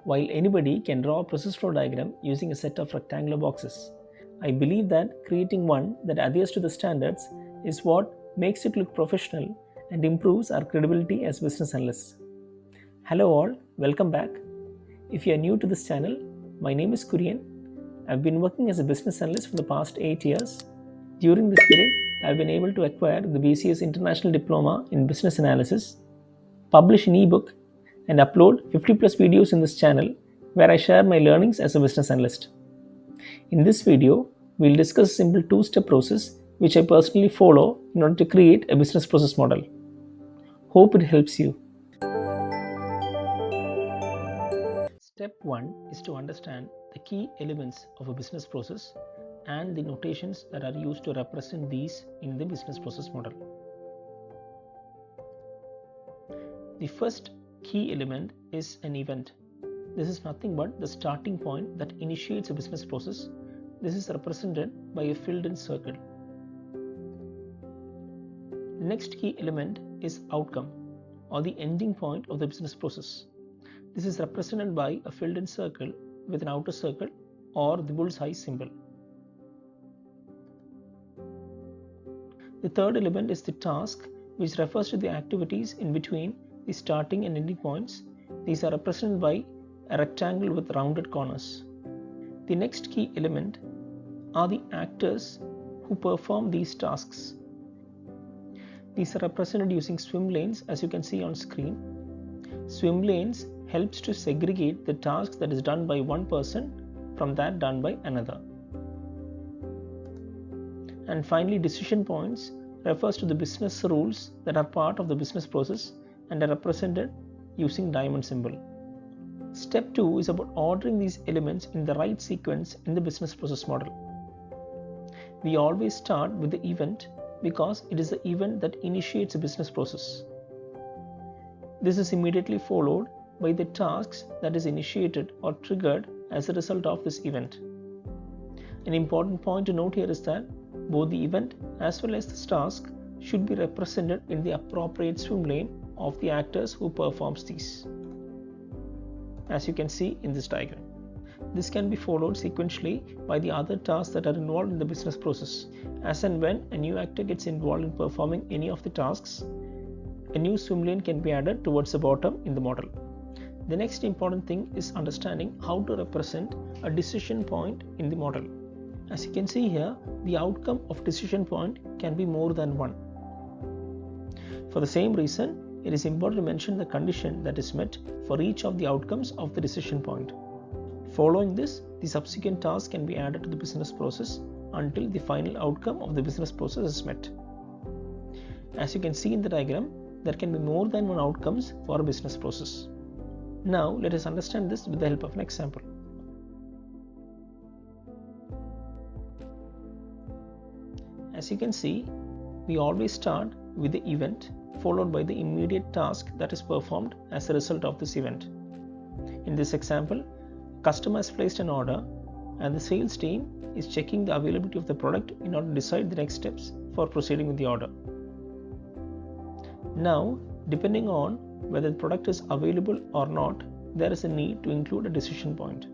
while anybody can draw a process flow diagram using a set of rectangular boxes. I believe that creating one that adheres to the standards is what makes it look professional and improves our credibility as business analysts. Hello all, welcome back. If you are new to this channel, my name is Kurian. I've been working as a business analyst for the past 8 years. During this period, I've been able to acquire the BCS International Diploma in Business Analysis, publish an ebook, and upload 50 plus videos in this channel where I share my learnings as a business analyst. In this video, we'll discuss a simple two-step process which I personally follow in order to create a business process model. Hope it helps you. Step 1 is to understand the key elements of a business process and the notations that are used to represent these in the business process model. The first key element is an event. This is nothing but the starting point that initiates a business process. This is represented by a filled-in circle. The next key element is outcome, or the ending point of the business process. This is represented by a filled-in circle with an outer circle or the bullseye symbol. The third element is the task, which refers to the activities in between the starting and ending points. These are represented by a rectangle with rounded corners. The next key element are the actors who perform these tasks. These are represented using swim lanes, as you can see on screen. Swim lanes helps to segregate the task that is done by one person from that done by another. And finally, decision points refers to the business rules that are part of the business process and are represented using diamond symbol. Step 2 is about ordering these elements in the right sequence in the business process model. We always start with the event because it is the event that initiates a business process. This is immediately followed by the tasks that is initiated or triggered as a result of this event. An important point to note here is that both the event as well as this task should be represented in the appropriate swim lane of the actors who performs these, as you can see in this diagram. This can be followed sequentially by the other tasks that are involved in the business process. As and when a new actor gets involved in performing any of the tasks, a new swim lane can be added towards the bottom in the model. The next important thing is understanding how to represent a decision point in the model. As you can see here, the outcome of decision point can be more than one. For the same reason, it is important to mention the condition that is met for each of the outcomes of the decision point. Following this, the subsequent task can be added to the business process until the final outcome of the business process is met. As you can see in the diagram, there can be more than one outcomes for a business process. Now, let us understand this with the help of an example. As you can see, we always start with the event followed by the immediate task that is performed as a result of this event. In this example, customer has placed an order and the sales team is checking the availability of the product in order to decide the next steps for proceeding with the order. Now, depending on whether the product is available or not, there is a need to include a decision point.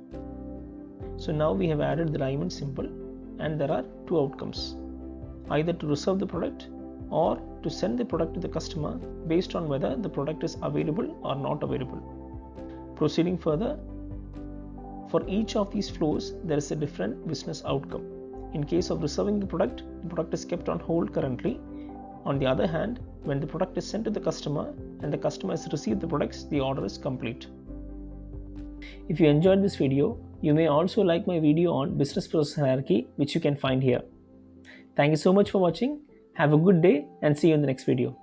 So now we have added the diamond symbol and there are two outcomes, either to reserve the product or to send the product to the customer based on whether the product is available or not available. Proceeding further, for each of these flows, there is a different business outcome. In case of reserving the product is kept on hold currently. On the other hand, when the product is sent to the customer and the customer has received the products, the order is complete. If you enjoyed this video, you may also like my video on business process hierarchy, which you can find here. Thank you so much for watching. Have a good day and see you in the next video.